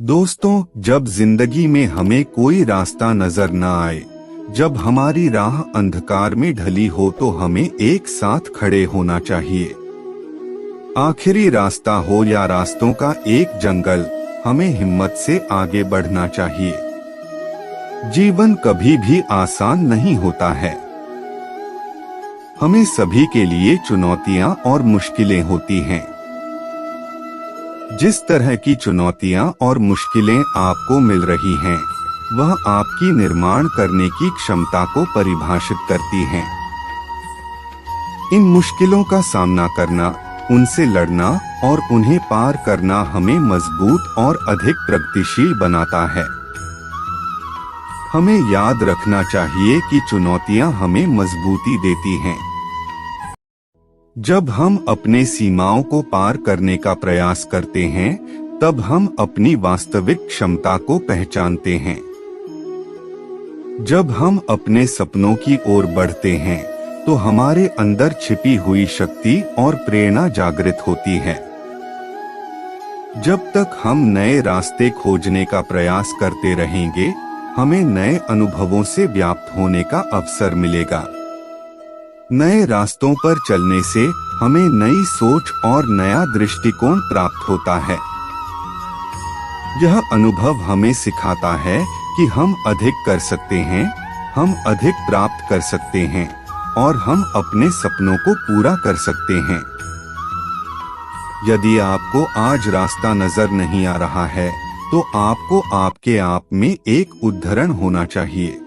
दोस्तों, जब जिंदगी में हमें कोई रास्ता नजर न आए, जब हमारी राह अंधकार में ढली हो तो हमें एक साथ खड़े होना चाहिए। आखिरी रास्ता हो या रास्तों का एक जंगल, हमें हिम्मत से आगे बढ़ना चाहिए। जीवन कभी भी आसान नहीं होता है। हमें सभी के लिए चुनौतियां और मुश्किलें होती हैं। जिस तरह की चुनौतियां और मुश्किलें आपको मिल रही हैं, वह आपकी निर्माण करने की क्षमता को परिभाषित करती हैं। इन मुश्किलों का सामना करना, उनसे लड़ना और उन्हें पार करना हमें मजबूत और अधिक प्रगतिशील बनाता है। हमें याद रखना चाहिए कि चुनौतियां हमें मजबूती देती हैं। जब हम अपने सीमाओं को पार करने का प्रयास करते हैं, तब हम अपनी वास्तविक क्षमता को पहचानते हैं। जब हम अपने सपनों की ओर बढ़ते हैं, तो हमारे अंदर छिपी हुई शक्ति और प्रेरणा जागृत होती है। जब तक हम नए रास्ते खोजने का प्रयास करते रहेंगे, हमें नए अनुभवों से व्याप्त होने का अवसर मिलेगा। नए रास्तों पर चलने से हमें नई सोच और नया दृष्टिकोण प्राप्त होता है। यह अनुभव हमें सिखाता है कि हम अधिक कर सकते हैं, हम अधिक प्राप्त कर सकते हैं और हम अपने सपनों को पूरा कर सकते हैं। यदि आपको आज रास्ता नजर नहीं आ रहा है, तो आपको आपके आप में एक उद्धरण होना चाहिए।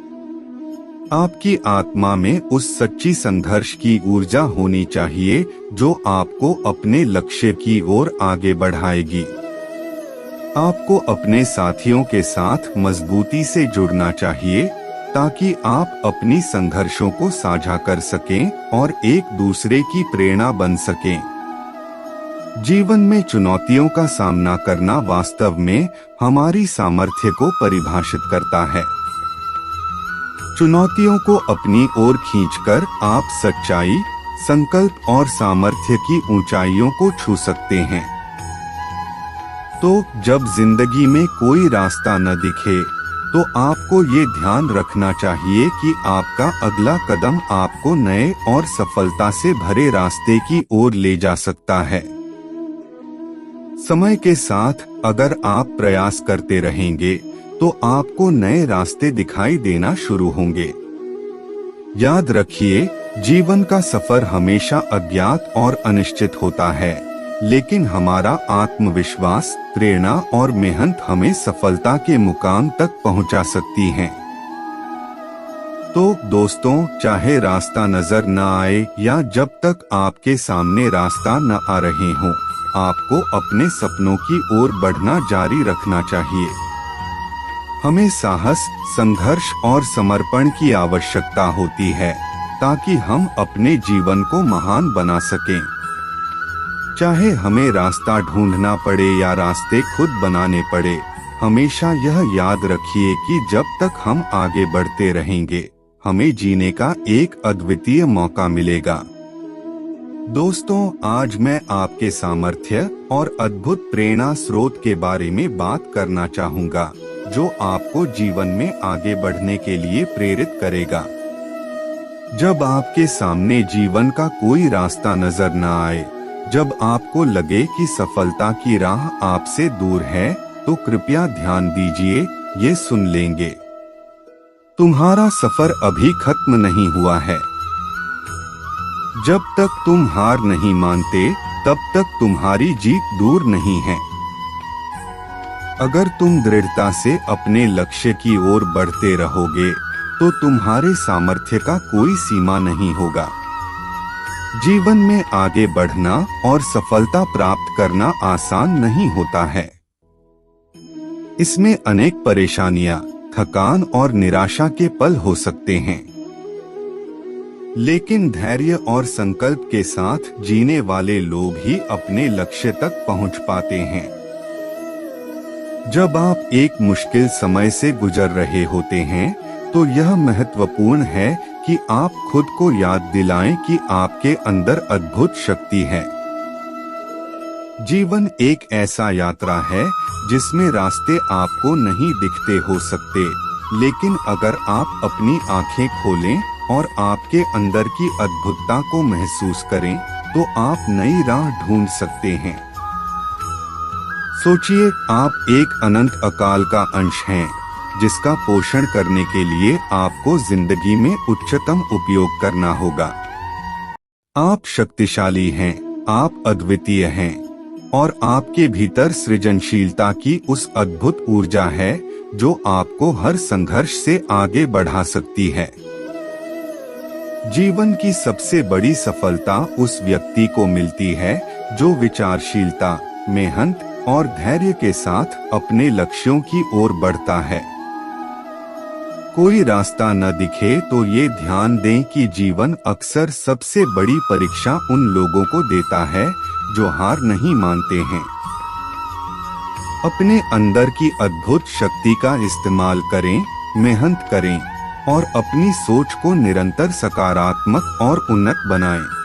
आपकी आत्मा में उस सच्ची संघर्ष की ऊर्जा होनी चाहिए जो आपको अपने लक्ष्य की ओर आगे बढ़ाएगी। आपको अपने साथियों के साथ मजबूती से जुड़ना चाहिए, ताकि आप अपनी संघर्षों को साझा कर सकें और एक दूसरे की प्रेरणा बन सकें। जीवन में चुनौतियों का सामना करना वास्तव में हमारी सामर्थ्य को परिभाषित करता है। चुनौतियों को अपनी ओर खींचकर आप सच्चाई, संकल्प और सामर्थ्य की ऊंचाइयों को छू सकते हैं। तो जब जिंदगी में कोई रास्ता न दिखे, तो आपको ये ध्यान रखना चाहिए कि आपका अगला कदम आपको नए और सफलता से भरे रास्ते की ओर ले जा सकता है। समय के साथ अगर आप प्रयास करते रहेंगे, तो आपको नए रास्ते दिखाई देना शुरू होंगे। याद रखिए, जीवन का सफर हमेशा अज्ञात और अनिश्चित होता है, लेकिन हमारा आत्मविश्वास, प्रेरणा और मेहनत हमें सफलता के मुकाम तक पहुंचा सकती हैं। तो दोस्तों, चाहे रास्ता नजर न आए या जब तक आपके सामने रास्ता न आ रहे हों, आपको अपने सपनों की ओर बढ़ना जारी रखना चाहिए। हमें साहस, संघर्ष और समर्पण की आवश्यकता होती है, ताकि हम अपने जीवन को महान बना सकें। चाहे हमें रास्ता ढूंढना पड़े या रास्ते खुद बनाने पड़े, हमेशा यह याद रखिए कि जब तक हम आगे बढ़ते रहेंगे, हमें जीने का एक अद्वितीय मौका मिलेगा। दोस्तों, आज मैं आपके सामर्थ्य और अद्भुत प्रेरणा स्रोत के बारे में बात करना चाहूँगा, जो आपको जीवन में आगे बढ़ने के लिए प्रेरित करेगा। जब आपके सामने जीवन का कोई रास्ता नजर न आए, जब आपको लगे कि सफलता की राह आपसे दूर है, तो कृपया ध्यान दीजिए, ये सुन लेंगे। तुम्हारा सफर अभी खत्म नहीं हुआ है। जब तक तुम हार नहीं मानते, तब तक तुम्हारी जीत दूर नहीं है। अगर तुम दृढ़ता से अपने लक्ष्य की ओर बढ़ते रहोगे, तो तुम्हारे सामर्थ्य का कोई सीमा नहीं होगा। जीवन में आगे बढ़ना और सफलता प्राप्त करना आसान नहीं होता है। इसमें अनेक परेशानियां, थकान और निराशा के पल हो सकते हैं। लेकिन धैर्य और संकल्प के साथ जीने वाले लोग ही अपने लक्ष्य तक पहुंच पाते हैं। जब आप एक मुश्किल समय से गुजर रहे होते हैं, तो यह महत्वपूर्ण है कि आप खुद को याद दिलाएं कि आपके अंदर अद्भुत शक्ति है। जीवन एक ऐसा यात्रा है जिसमें रास्ते आपको नहीं दिखते हो सकते, लेकिन अगर आप अपनी आंखें खोलें और आपके अंदर की अद्भुतता को महसूस करें तो आप नई राह ढूंढ सकते हैं। सोचिए, आप एक अनंत अकाल का अंश हैं, जिसका पोषण करने के लिए आपको जिंदगी में उच्चतम उपयोग करना होगा। आप शक्तिशाली हैं, आप अद्वितीय हैं और आपके भीतर सृजनशीलता की उस अद्भुत ऊर्जा है जो आपको हर संघर्ष से आगे बढ़ा सकती है। जीवन की सबसे बड़ी सफलता उस व्यक्ति को मिलती है जो विचारशीलता, मेहनत और धैर्य के साथ अपने लक्ष्यों की ओर बढ़ता है। कोई रास्ता न दिखे तो ये ध्यान दें कि जीवन अक्सर सबसे बड़ी परीक्षा उन लोगों को देता है जो हार नहीं मानते हैं। अपने अंदर की अद्भुत शक्ति का इस्तेमाल करें, मेहनत करें और अपनी सोच को निरंतर सकारात्मक और उन्नत बनाएं।